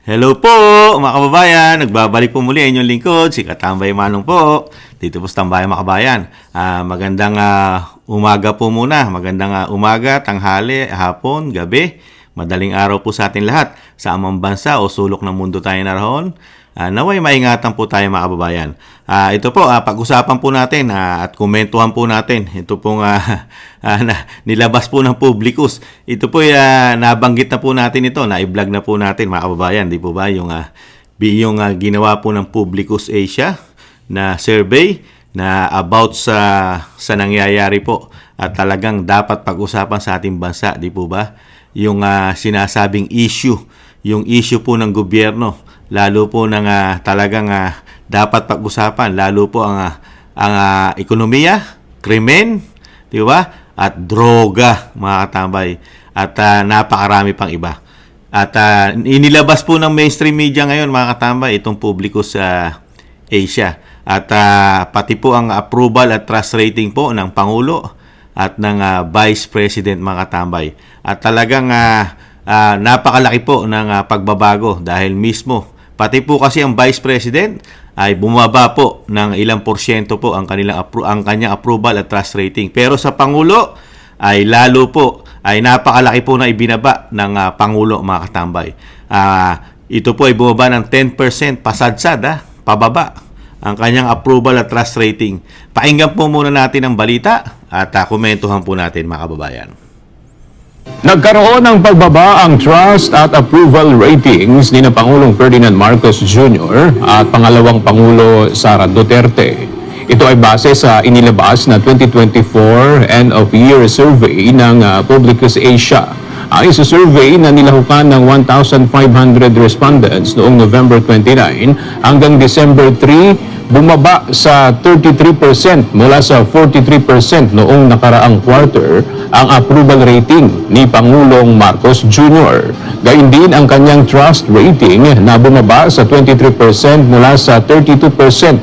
Hello po mga kababayan, nagbabalik po muli ang inyong lingkod, si Katambay Manong po. Dito po sa Tambayan mga kababayan. Magandang umaga po muna, magandang umaga, tanghali, hapon, gabi. Madaling araw po sa ating lahat sa amang bansa o sulok ng mundo tayo naroon. Naway maingatan po tayo mga kababayan. Ito po, pag-usapan po natin at komentuhan po natin. Ito pong nilabas po ng Publicus. Ito po nabanggit na po natin ito, na-vlog na po natin mga kababayan. Di po ba yung ginawa po ng Publicus Asia na survey na about sa nangyayari po at talagang dapat pag-usapan sa ating bansa. Di po ba? Yung sinasabing issue, yung issue po ng gobyerno. Lalo po ng talagang dapat pag-usapan, lalo po ang ekonomiya, krimen, di ba? At droga, mga katambay. At napakarami pang iba. At inilabas po ng mainstream media ngayon, mga katambay, itong Publicus sa Asia. At pati po ang approval at trust rating po ng Pangulo at ng Vice President, mga katambay. At talagang napakalaki po ng pagbabago dahil mismo pati po kasi ang Vice President ay bumaba po ng ilang porsyento po ang kanyang approval at trust rating. Pero sa Pangulo ay lalo po ay napakalaki po na ibinaba ng Pangulo, mga katambay. Ito po ay bumaba ng 10% pasadsad, pababa ang kanyang approval at trust rating. Pakinggan po muna natin ang balita at komentuhan po natin, mga kababayan. Nagkaroon ng pagbaba ang trust at approval ratings ni na Pangulong Ferdinand Marcos Jr. at pangalawang Pangulo Sara Duterte. Ito ay base sa inilabas na 2024 end-of-year survey ng Publicus Asia. Ayon sa survey na nilahukan ng 1,500 respondents noong November 29 hanggang December 3, bumaba sa 33% mula sa 43% noong nakaraang quarter ang approval rating ni Pangulong Marcos Jr. Gayun din ang kanyang trust rating na bumaba sa 23% mula sa 32%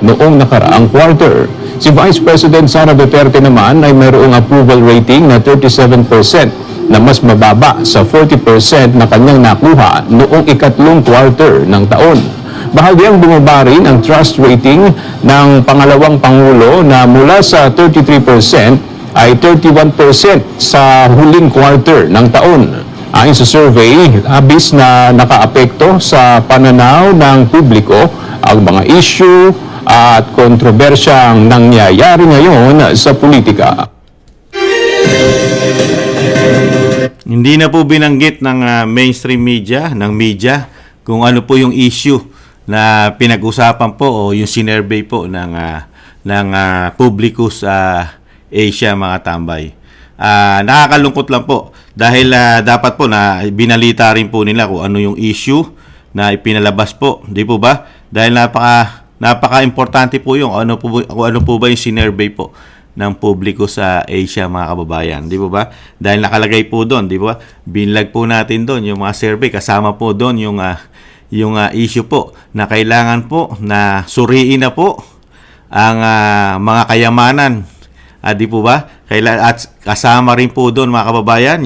noong nakaraang quarter. Si Vice President Sara Duterte naman ay mayroong approval rating na 37% na mas mababa sa 40% na kanyang nakuha noong ikatlong quarter ng taon. Bahagyang bumaba rin ang trust rating ng pangalawang Pangulo na mula sa 33% ay 31% sa huling quarter ng taon. Ayon sa survey, labis na nakaapekto sa pananaw ng publiko ang mga issue at kontrobersyang nangyayari ngayon sa politika. Hindi na po binanggit ng mainstream media, kung ano po yung issue na pinag-usapan po o yung sinurvey po ng Publicus Asia, mga tambay. Nakakalungkot lang po dahil dapat po na binalita rin po nila kung ano yung issue na ipinalabas po, di po ba? Dahil napaka-importante po yung kung ano po ba yung sinurvey po ng Publicus sa Asia, mga kababayan, di po ba? Dahil nakalagay po doon, di po ba? Binlag po natin doon yung mga survey, kasama po doon yung issue po na kailangan po na suriin na po ang mga kayamanan. Di po ba? At kasama rin po doon, mga kababayan,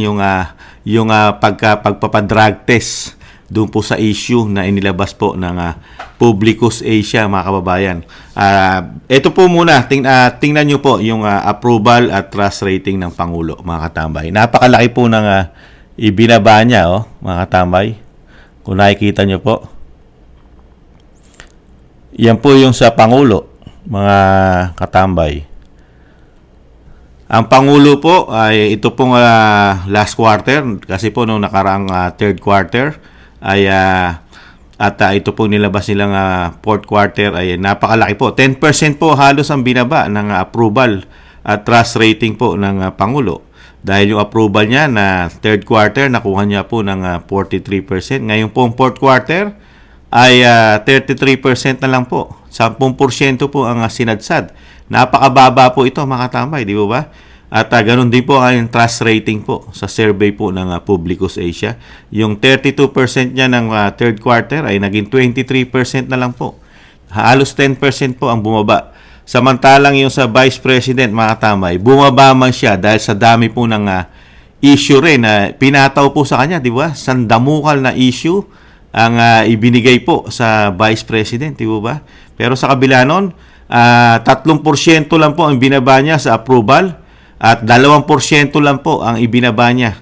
yung pagpapadrug test doon po sa issue na inilabas po ng Publicus Asia, mga kababayan. Ito po muna, tingnan nyo po yung approval at trust rating ng Pangulo, mga katambay. Napakalaki po ng ibinaba niya, mga katambay. Kung nakikita nyo po. Yan po yung sa Pangulo, mga katambay. Ang Pangulo po ay ito pong last quarter kasi po nung nakaraang third quarter ay ito po nilabas nilang fourth quarter ay napakalaki po. 10% po halos ang binaba ng approval at trust rating po ng Pangulo. Dahil yung approval niya na third quarter, nakuha niya po ng 43%. Ngayon po, fourth quarter ay 33% na lang po. 10% po ang sinadsad. Napakababa po ito, mga katambay, di ba? At ganun din po ang trust rating po sa survey po ng Publicus Asia. Yung 32% niya ng third quarter ay naging 23% na lang po. Halos 10% po ang bumaba. Samantalang yung sa Vice President, mga katambay, bumaba man siya dahil sa dami po ng issue rin na pinataw po sa kanya, di ba? Sandamukal na issue ang ibinigay po sa Vice President, di ba? Pero sa kabila nun, 3% lang po ang binaba niya sa approval at 2% lang po ang ibinaba niya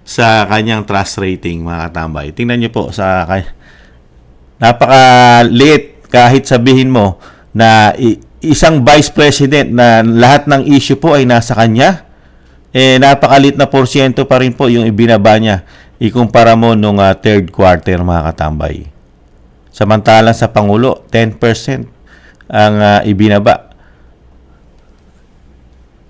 sa kanyang trust rating, mga katambay. Tingnan niyo po sa napakaliit kahit sabihin mo na isang Vice President na lahat ng issue po ay nasa kanya, napakalit na porsyento pa rin po yung ibinaba niya ikumpara mo nung third quarter, mga katambay. Samantalang sa Pangulo, 10% ang ibinaba.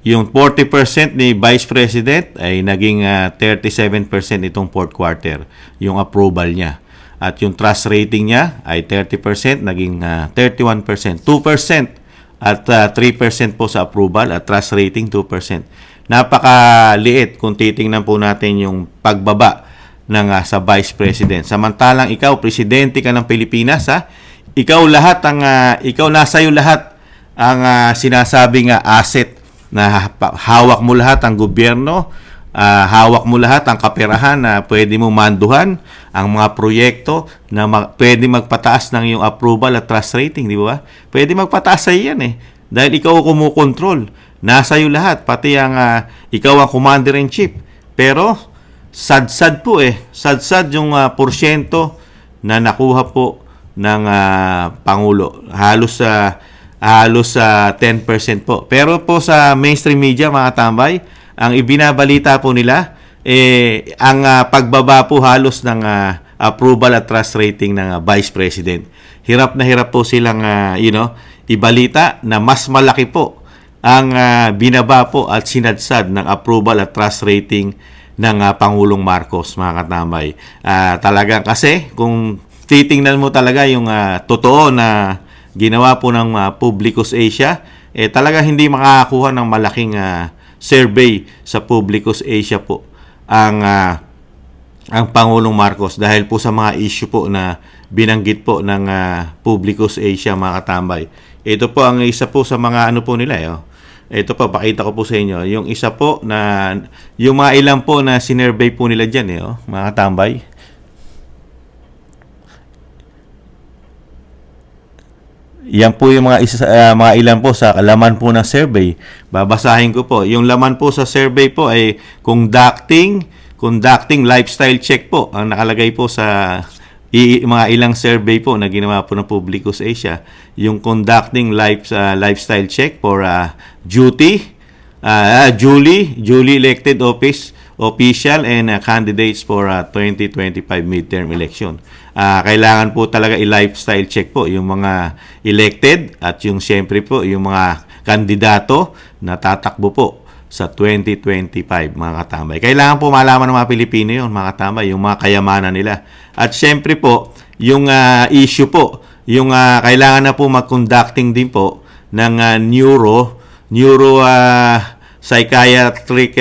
Yung 40% ni Vice President ay naging 37% itong fourth quarter, yung approval niya. At yung trust rating niya ay 30%, naging 31%. 2% at 3% po sa approval at trust rating 2%. Napakaliit kung titingnan po natin yung pagbaba ng sa Vice President. Samantalang ikaw, presidente ka ng Pilipinas, ikaw nasa iyo lahat ang sinasabing asset na hawak mo lahat ang gobyerno, hawak mo lahat ang kaperahan na pwede mo manduhan, ang mga proyekto na pwede magpataas ng iyong approval at trust rating, di ba? Pwede magpataas sa iyan dahil ikaw kumukontrol. Nasa iyo lahat, pati ang ikaw ang commander-in-chief. Pero sad-sad po sad-sad yung porsyento na nakuha po ng Pangulo. Halos 10% po. Pero po sa mainstream media, mga tambay, ang ibinabalita po nila, ang pagbaba po halos ng approval at trust rating ng Vice President. Hirap na hirap po silang, ibalita na mas malaki po ang binaba po at sinadsad ng approval at trust rating ng Pangulong Marcos, mga katambay. Talagang kasi, kung titingnan mo talaga yung totoo na ginawa po ng Publicus Asia, talaga hindi makakakuha ng malaking survey sa Publicus Asia po ang Pangulong Marcos dahil po sa mga issue po na binanggit po ng Publicus Asia, mga katambay. Ito po ang isa po sa mga ano po nila. Ito po, pakita ko po sa inyo. Yung isa po na, yung mga ilan po na sinurvey po nila dyan, mga katambay. Yan po yung mga ilan po sa laman po ng survey. Babasahin ko po. Yung laman po sa survey po ay conducting lifestyle check po. Ang nakalagay po sa mga ilang survey po na ginawa po ng Publicus Asia. Yung conducting lifestyle check for duly elected official and candidates for 2025 midterm election. Kailangan po talaga i-lifestyle check po yung mga elected at yung siyempre po yung mga kandidato na tatakbo po sa 2025, mga katambay. Kailangan po malaman ng mga Pilipino yun, mga katambay, yung mga kayamanan nila. At siyempre po, yung issue po, yung kailangan na po mag-conducting din po ng neuro psychiatric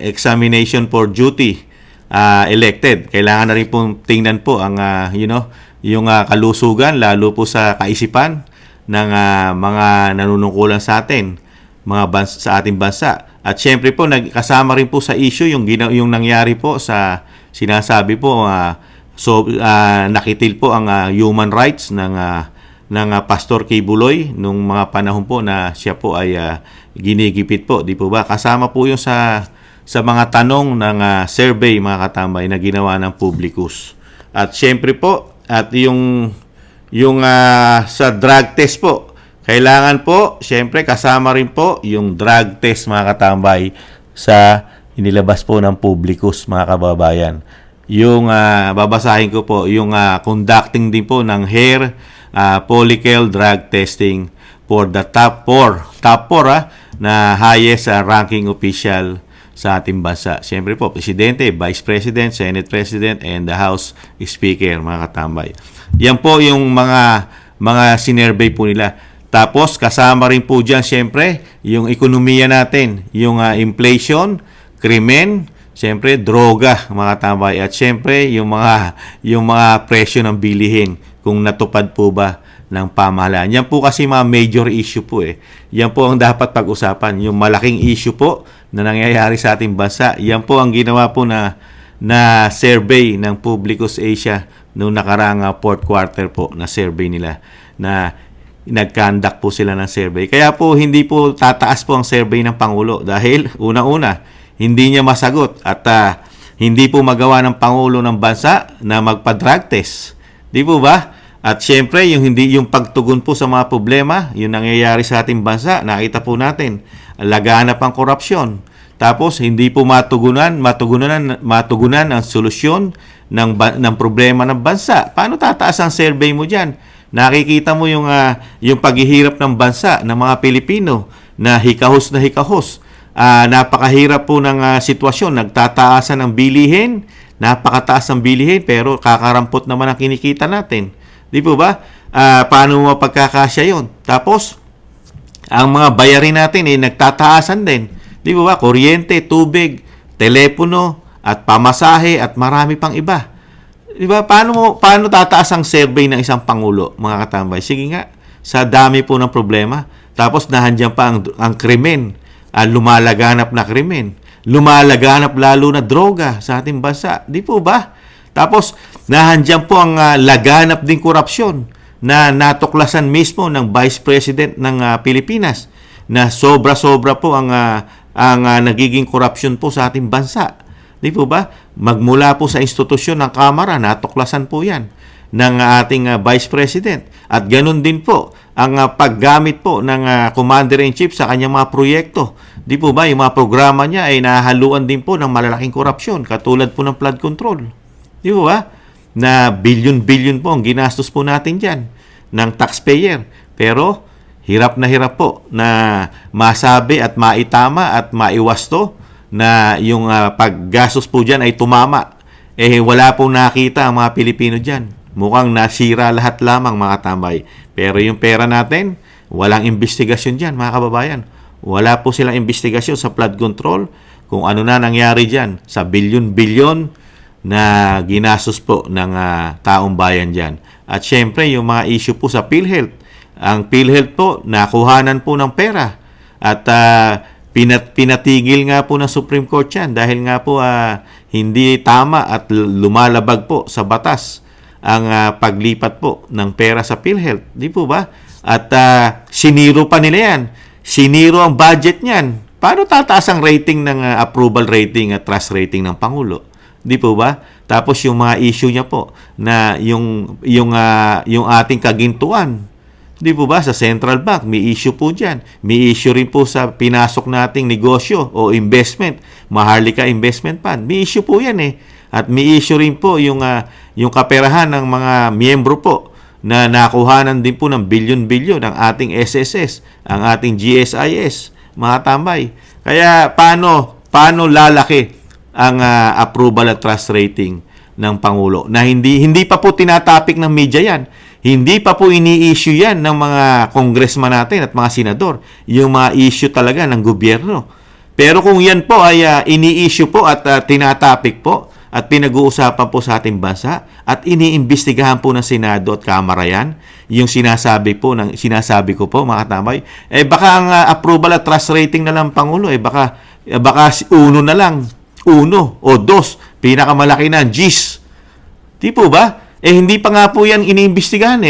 examination for duty elected. Kailangan na rin po tingnan po ang yung kalusugan lalo po sa kaisipan ng mga nanunungkulan sa atin, sa ating bansa. At syempre po nagkasama rin po sa issue yung nangyari po sa sinasabi po nakitil po ang human rights ng Pastor Kibuloy nung mga panahon po na siya po ay ginigipit po, di po ba? Kasama po yung sa mga tanong ng survey, mga katambay, na ginawa ng Publicus. At syempre po, at yung sa drug test po, kailangan po, syempre kasama rin po yung drug test, mga katambay, sa inilabas po ng Publicus, mga kababayan. Yung babasahin ko po, yung conducting din po ng hair follicle drug testing for the top 4 na highest ranking official sa ating bansa. Siyempre po, Presidente, Vice President, Senate President, and the House Speaker, mga katambay. Yan po yung mga sinurvey po nila. Tapos, kasama rin po dyan, siyempre, yung ekonomiya natin, yung inflation, krimen, siyempre, droga, mga katambay. At siyempre, yung mga presyo ng bilihin, kung natupad po ba ng pamahalaan. Yan po kasi mga major issue po Yan po ang dapat pag-usapan. Yung malaking issue po na nangyayari sa ating bansa. Yan po ang ginawa po na survey ng Publicus Asia noong nakaraang fourth quarter po na survey nila na nag-conduct po sila ng survey. Kaya po hindi po tataas po ang survey ng Pangulo dahil una-una hindi niya masagot at hindi po magawa ng Pangulo ng bansa na magpa-drug test. Di po ba? At syempre, yung pagtugon po sa mga problema, yung nangyayari sa ating bansa, nakita po natin, laganap ang korupsyon. Tapos, hindi po matugunan ang solusyon ng problema ng bansa. Paano tataas ang survey mo dyan? Nakikita mo yung paghihirap ng bansa, ng mga Pilipino, na hikahos. Napakahirap po ng sitwasyon. Nagtataasan ng bilihin, napakataas ng bilihin, pero kakarampot naman ang kinikita natin. Di po ba? Paano mo pagkakasya yun? Tapos, ang mga bayarin natin nagtataasan din. Di po ba? Kuryente, tubig, telepono, at pamasahe, at marami pang iba. Di ba? Paano tataas ang survey ng isang Pangulo, mga katambay? Sige nga, sa dami po ng problema. Tapos, nahandyan pa ang krimen. Lumalaganap na krimen. Lumalaganap lalo na droga sa ating bansa. Di po ba? Tapos, nahandyan po ang laganap din korupsyon na natuklasan mismo ng Vice President ng Pilipinas na sobra-sobra po ang nagiging korupsyon po sa ating bansa. Di po ba? Magmula po sa institusyon ng Kamara, natuklasan po yan ng ating Vice President. At ganun din po ang paggamit po ng Commander-in-Chief sa kanyang mga proyekto. Di po ba? Yung mga programa niya ay nahaluan din po ng malalaking korupsyon, katulad po ng flood control. Di po ba? Na billion-billion po ang ginastos po natin dyan ng taxpayer. Pero hirap na hirap po na masabi at maitama at maiwasto na yung paggastos po dyan ay tumama. Wala pong nakita ang mga Pilipino dyan. Mukhang nasira lahat lamang, mga tambay. Pero yung pera natin, walang investigasyon dyan, mga kababayan. Wala po silang investigasyon sa flood control kung ano na nangyari dyan sa bilyon-bilyon na ginastos po ng taong bayan dyan. At syempre, yung mga issue po sa PhilHealth. Ang PhilHealth po, nakuhanan po ng pera. At pinatigil nga po ng Supreme Court yan dahil nga po hindi tama at lumalabag po sa batas ang paglipat po ng pera sa PhilHealth. Di po ba? At siniro pa nila yan. Siniro ang budget niyan. Paano tataas ang rating ng approval rating at trust rating ng Pangulo? Di po ba? Tapos yung mga issue niya po na yung ating kagintuan. Di po ba? Sa Central Bank, may issue po dyan. May issue rin po sa pinasok nating negosyo o investment. Maharlika Investment Fund. May issue po yan At may issue rin po yung kaperahan ng mga miyembro po na nakuhanan din po ng bilyon-bilyon ang ating SSS, ang ating GSIS, mga tambay. Kaya paano lalaki ang approval at trust rating ng Pangulo na hindi pa po tinatapik ng media yan. Hindi pa po ini-issue yan ng mga congressman natin at mga senador. Yung mga issue talaga ng gobyerno. Pero kung yan po ay ini-issue po at tinatapik po at pinag-uusapan po sa ating bansa at iniimbestigahan po ng Senado at Kamara yan, yung sinasabi ko po, mga tamay, baka ang approval at trust rating na lang Pangulo, baka 1 na lang, 1 o 2, pinakamalaki na, G's. Di po ba? Hindi pa nga po yan iniimbestigahan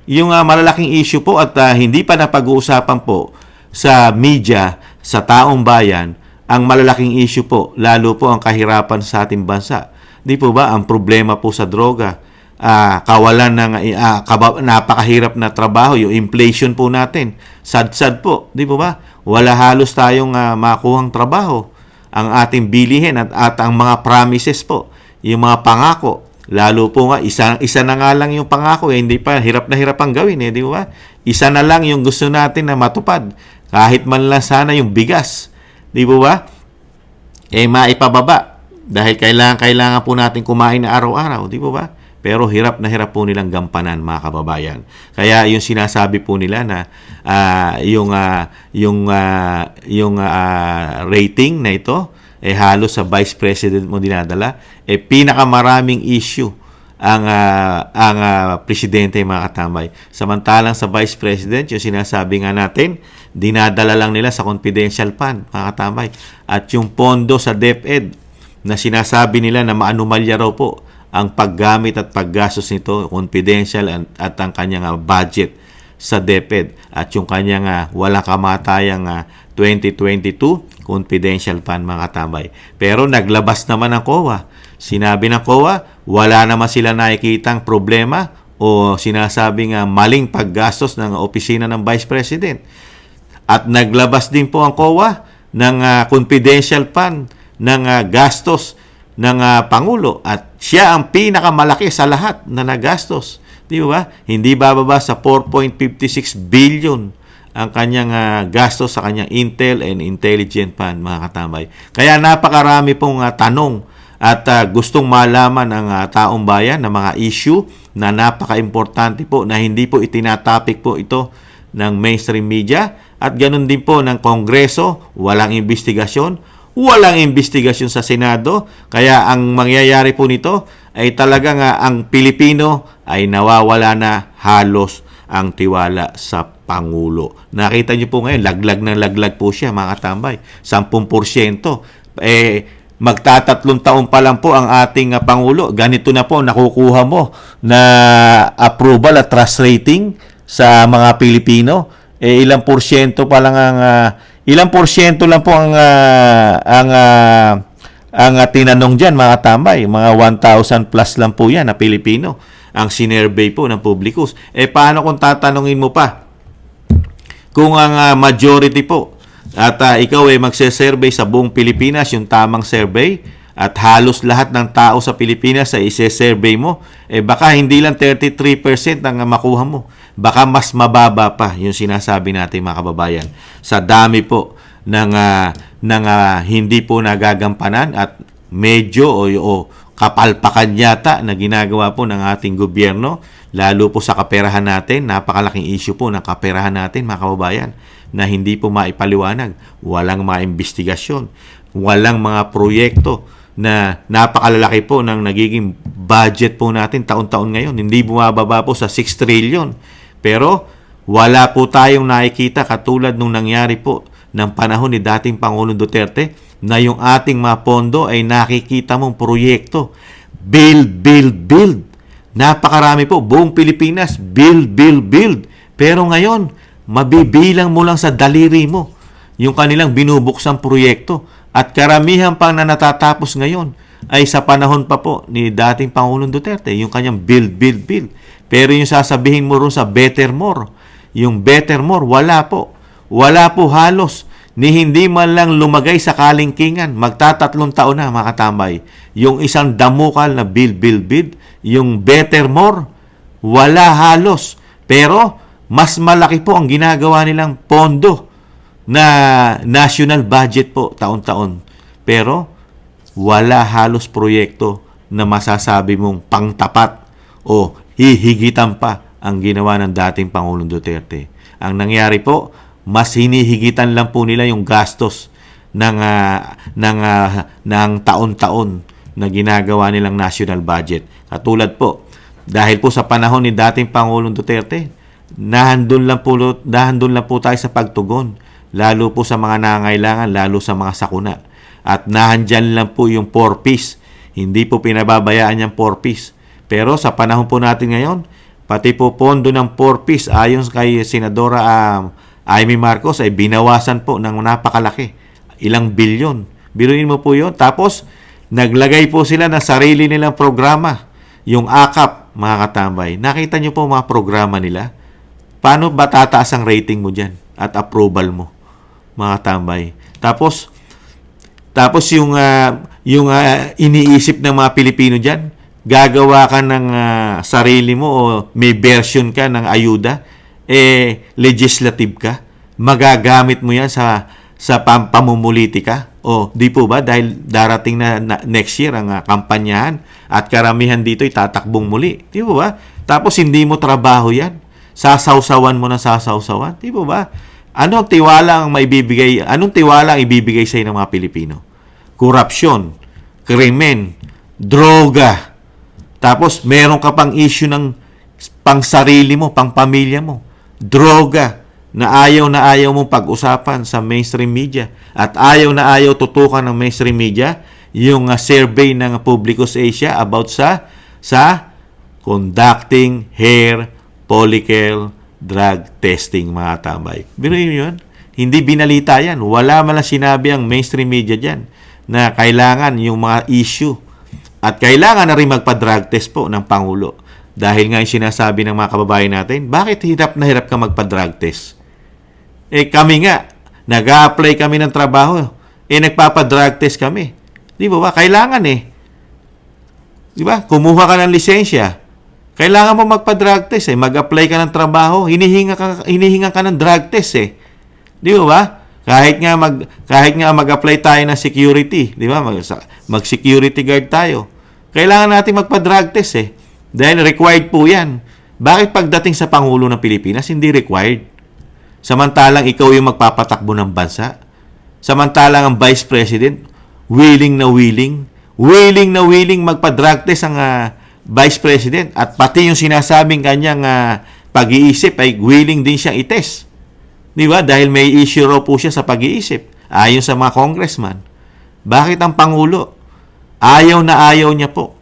yung malalaking issue po at hindi pa napag-uusapan po sa media, sa taong bayan, ang malalaking issue po, lalo po ang kahirapan sa ating bansa. Di po ba? Ang problema po sa droga, kawalan ng napakahirap na trabaho, yung inflation po natin, sad-sad po. Di po ba? Wala halos tayong makuhang trabaho. Ang ating bilihin at ang mga promises po, yung mga pangako, lalo po nga, isa na nga lang yung pangako, hindi pa, hirap na hirap ang gawin, di ba? Isa na lang yung gusto natin na matupad, kahit man lang sana yung bigas, di ba? Maipababa, dahil kailangan po natin kumain na araw-araw, di ba? Pero hirap na hirap po nilang gampanan, mga kababayan. Kaya yung sinasabi po nila na yung rating na ito, halos sa Vice President mo dinadala, pinakamaraming issue ang presidente, mga katambay. Samantalang sa Vice President, yung sinasabi nga natin, dinadala lang nila sa confidential fund, mga katambay. At yung pondo sa DepEd na sinasabi nila na maanumalya raw po ang paggamit at paggastos nito, confidential at ang kanyang budget sa DepEd at yung kanyang walang kamatayang 2022 confidential fund, mga katambay. Pero naglabas naman ang COA. Sinabi ng COA, wala naman sila nakikitang problema o sinasabing maling paggastos ng opisina ng Vice President. At naglabas din po ang COA ng confidential fund ng gastos ng Pangulo at siya ang pinakamalaki sa lahat na nagastos. Di ba? Hindi bababa sa 4.56 billion ang kanyang gastos sa kanyang Intel and Intelligence Fund, mga katambay. Kaya napakarami pong tanong at gustong malaman ng taong bayan na mga issue na napaka-importante po na hindi po itinatopic po ito ng mainstream media at ganun din po ng Kongreso, walang investigasyon sa Senado. Kaya ang mangyayari po nito ay talagang ang Pilipino ay nawawala na halos ang tiwala sa Pangulo. Nakita niyo po ngayon, laglag ng laglag po siya, mga katambay. 10%. Magtatatlong taon pa lang po ang ating Pangulo. Ganito na po nakukuha mo na approval at trust rating sa mga Pilipino. Ilang porsyento pa lang ilang porsyento lang po ang tinanong diyan, mga tambay. Mga 1,000 plus lang po yan na Pilipino ang sinervey po ng Publicus. Paano kung tatanungin mo pa kung ang majority po at ikaw magse-survey sa buong Pilipinas, yung tamang survey, at halos lahat ng tao sa Pilipinas ay ise-survey mo, baka hindi lang 33% ang makuha mo. Baka mas mababa pa yung sinasabi natin, mga kababayan. Sa dami po ng hindi po nagagampanan at medyo o kapalpakan yata na ginagawa po ng ating gobyerno, lalo po sa kaperahan natin. Napakalaking issue po ng kaperahan natin, mga kababayan, na hindi po maipaliwanag. Walang mga investigasyon, walang mga proyekto na napakalalaki po ng nagiging budget po natin taon-taon ngayon. Hindi bumababa po sa 6 trillion. Pero wala po tayong nakikita katulad nung nangyari po ng panahon ni dating Pangulong Duterte na yung ating mga pondo ay nakikita mong proyekto. Build, build, build. Napakarami po. Buong Pilipinas, build, build, build. Pero ngayon, mabibilang mo lang sa daliri mo yung kanilang binubuksang proyekto. At karamihan pang na natatapos ngayon ay sa panahon pa po ni dating Pangulong Duterte, yung kanyang build, build, build. Pero yung sasabihin mo rin sa better more, yung better more, wala po. Wala po halos. Ni hindi man lang lumagay sa kalingkingan. Magtatatlong taon na, mga katambay. Yung isang damukal na build, build, build, yung better more, wala halos. Pero mas malaki po ang ginagawa nilang pondo na national budget po taon-taon. Pero wala halos proyekto na masasabi mong pangtapat o hihigitan pa ang ginawa ng dating Pangulong Duterte. Ang nangyari po, mas hinihigitan lang po nila yung gastos ng taon-taon na ginagawa nilang national budget. Katulad po, dahil po sa panahon ni dating Pangulong Duterte, nahandun lang po tayo sa pagtugon, lalo po sa mga nangangailangan, lalo sa mga sakuna. At nahandyan lang po yung 4Ps. Hindi po pinababayaan yung 4Ps. Pero sa panahon po natin ngayon, pati po pondo ng 4Ps ayon kay Senadora Amy Marcos ay binawasan po ng napakalaki. Ilang bilyon. Biruin mo po yun. Tapos, naglagay po sila ng sarili nilang programa. Yung AKAP, mga katambay. Nakita nyo po mga programa nila. Paano ba tataas ang rating mo dyan? At approval mo, mga katambay. Tapos yung iniisip ng mga Pilipino dyan, gagawa ka ng sarili mo o may version ka ng ayuda, legislative ka, magagamit mo yan sa pamumulitika. O di po ba dahil darating na next year ang kampanyahan at karamihan dito itatakbong muli. Di po ba? Tapos hindi mo trabaho yan. Sasawsawan mo na sasawsawan. Di po ba? Anong tiwala ang ibibigay sa ng mga Pilipino? Korupsyon, krimen, droga. Tapos meron ka pang issue ng pang sarili mo, pang pamilya mo. Droga na ayaw mong pag-usapan sa mainstream media at ayaw tutukan ng mainstream media yung survey ng Publicus Asia about sa sa conducting hair follicle drug testing, mga tambay. Biruin nyo yun. Hindi binalita yan. Wala man lang sinabi ang mainstream media dyan na kailangan yung mga issue at kailangan na rin magpa-drug test po ng Pangulo. Dahil nga yung sinasabi ng mga kababayan natin, bakit hirap na hirap ka magpa-drug test? Kami nga, nag-a-apply kami ng trabaho. Nagpapa-drug test kami. Di ba? Kailangan Di ba? Kumuha ka ng lisensya. Kailangan mo magpa-drug test Mag-apply ka ng trabaho, hinihinga ka ng drug test Di ba? Kahit nga mag-apply tayo ng security, di ba? Mag-security guard tayo. Kailangan natin magpa-drug test Dahil required po 'yan. Bakit pagdating sa Pangulo ng Pilipinas hindi required? Samantalang ikaw yung magpapatakbo ng bansa. Samantalang ang Vice President willing na willing magpa-drug test ang Vice President at pati yung sinasabing kanyang pag-iisip ay willing din siyang itest. Di ba? Dahil may issue raw po siya sa pag-iisip ayon sa mga congressman. Bakit ang Pangulo? Ayaw na ayaw niya po.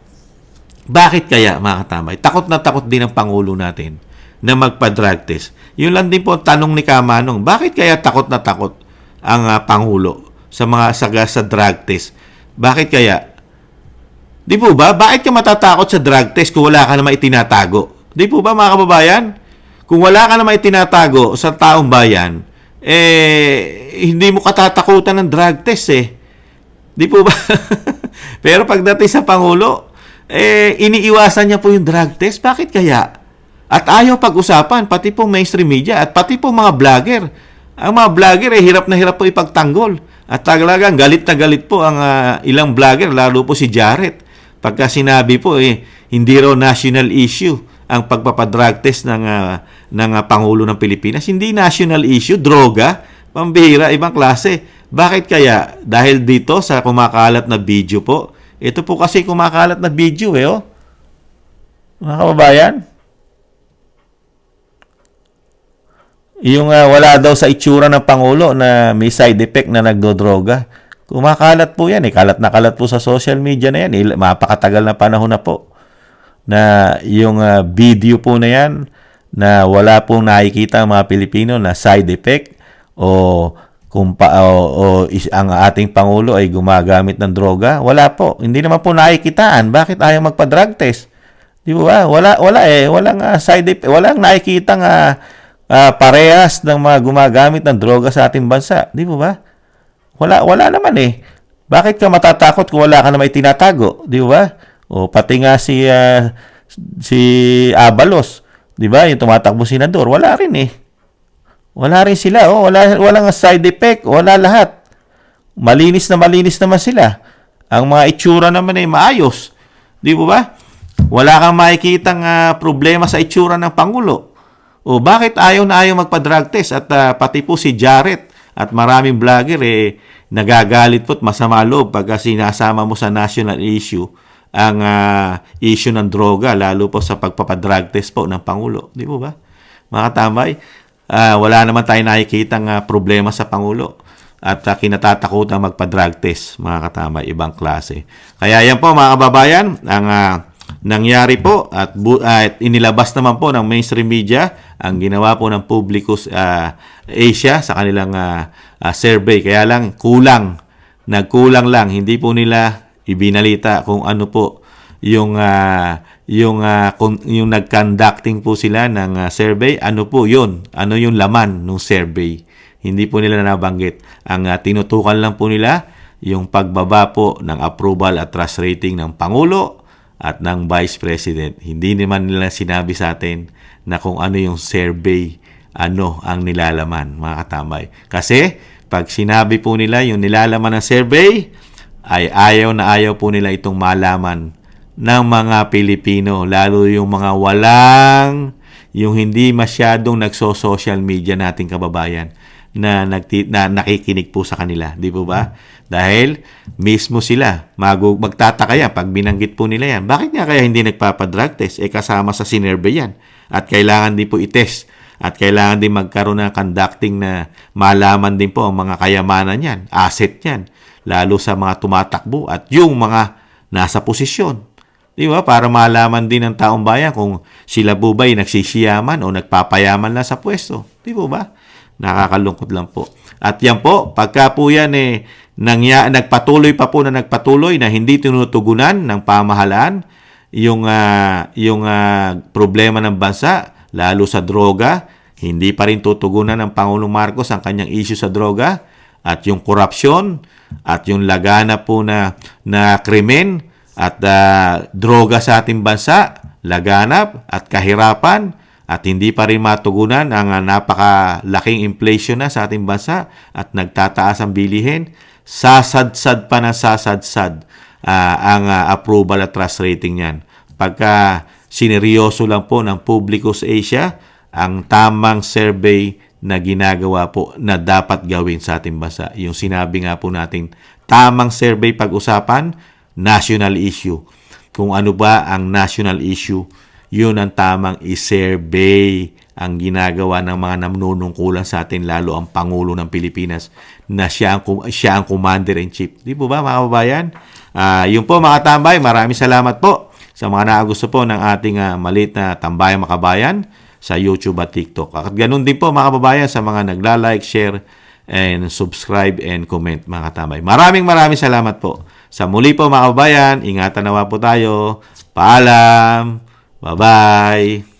Bakit kaya, mga katamay? Takot na takot din ang Pangulo natin na magpa-drug test. Yun lang din po ang tanong ni Kamanong. Bakit kaya takot na takot ang Pangulo sa drug test? Bakit kaya? Di po ba? Bakit ka matatakot sa drug test kung wala ka naman itinatago? Di po ba, mga kababayan? Kung wala ka naman itinatago sa taong bayan, hindi mo katatakutan ng drug test Di po ba? Pero pagdating sa Pangulo, iniiwasan niya po yung drug test. Bakit kaya? At ayaw pag-usapan, pati po mainstream media at pati po mga vlogger. Ang mga vlogger, hirap na hirap po ipagtanggol. At talagang galit na galit po ang ilang vlogger, lalo po si Jarrett. Pagka sinabi po, hindi raw national issue ang pagpapadrug test ng Pangulo ng Pilipinas. Hindi national issue, droga, pambihira, ibang klase. Bakit kaya? Dahil dito sa kumakalat na video po. Ito po kasi kumakalat na video Mga kababayan. Yung wala daw sa itsura ng Pangulo na may side effect na nagdodroga. Kumakalat po yan Kalat na kalat po sa social media na yan. Mapakatagal na panahon na po. Na yung video po na yan na wala pong nakikita ang mga Pilipino na side effect o ang ating Pangulo ay gumagamit ng droga. Wala po. Hindi naman po nakikitaan. Bakit ayaw magpa-drug test? Di ba? Walang side effect. Walang nakikitang parehas ng mga gumagamit ng droga sa ating bansa. Di ba? Wala naman Bakit ka matatakot kung wala ka naman itinatago? Di ba? O pati nga si Abalos, di ba? Yung tumatakbo senador, wala rin Wala rin sila, walang side effect, wala lahat. Malinis naman sila. Ang mga itsura naman ay maayos. Di ba? Wala kang makikitang problema sa itsura ng Pangulo. O bakit ayaw na ayaw magpa-drug test? At pati po si Jarrett at maraming vlogger nagagalit po at masama loob pagka sinasama mo sa national issue ang issue ng droga, lalo po sa pagpapadrug test po ng Pangulo. Di ba? Mga tambay, wala naman tayo nakikitang problema sa Pangulo at kinatatakutan magpa-drug test, mga katamay, ibang klase. Kaya yan po, mga kababayan, ang nangyari po at inilabas naman po ng mainstream media ang ginawa po ng Publicus Asia sa kanilang survey. Kaya lang nagkulang lang, hindi po nila ibinalita kung ano po yung nag-conducting po sila ng survey, ano po yun, ano yung laman ng survey. Hindi po nila nabanggit. Ang tinutukan lang po nila yung pagbaba po ng approval at trust rating ng Pangulo at ng Vice President. Hindi naman nila sinabi sa atin na kung ano yung survey, ano ang nilalaman, mga katamay. Kasi pag sinabi po nila yung nilalaman ng survey, ay ayaw na ayaw po nila itong malaman ng mga Pilipino, lalo yung mga yung hindi masyadong nagso-social media nating kababayan na nakikinig po sa kanila, di po ba? Dahil mismo sila magtataka yan pag binanggit po nila yan. Bakit nga kaya hindi nagpapadrug test? Kasama sa sinerve yan. At kailangan din po itest. At kailangan din magkaroon ng conducting na malaman din po ang mga kayamanan yan, asset yan. Lalo sa mga tumatakbo at yung mga nasa posisyon. Di ba? Para malaman din ng taong bayan kung sila po ba'y nagsisiyaman o nagpapayaman lang sa pwesto. Di po ba? Nakakalungkot lang po. At yan po, pagka po yan nagpatuloy pa po na nagpatuloy na hindi tinutugunan ng pamahalaan yung problema ng bansa, lalo sa droga, hindi pa rin tutugunan ng Pangulong Marcos ang kanyang issue sa droga at yung korupsyon at yung lagana po na krimen at droga sa ating bansa, laganap at kahirapan at hindi pa rin matugunan ang napakalaking inflation na sa ating bansa at nagtataas ang bilihin, sasadsad pa na sasadsad ang approval at trust rating niyan. Pagka sineryoso lang po ng publiko sa Asia, ang tamang survey na ginagawa po na dapat gawin sa ating bansa. Yung sinabi nga po natin, tamang survey pag-usapan, national issue. Kung ano ba ang national issue, yun ang tamang i-survey ang ginagawa ng mga namnunungkulan sa atin, lalo ang Pangulo ng Pilipinas na siya ang Commander-in-Chief. Di po ba mga kababayan? Yun po mga tambay, maraming salamat po sa mga nakagusto po ng ating maliit na Tambayang Makabayan sa YouTube at TikTok. At ganun din po mga kababayan sa mga nagla-like, share, and subscribe and comment mga katambay. Maraming salamat po. Sa muli po mga kababayan, ingatan nawa po tayo. Paalam! Bye-bye!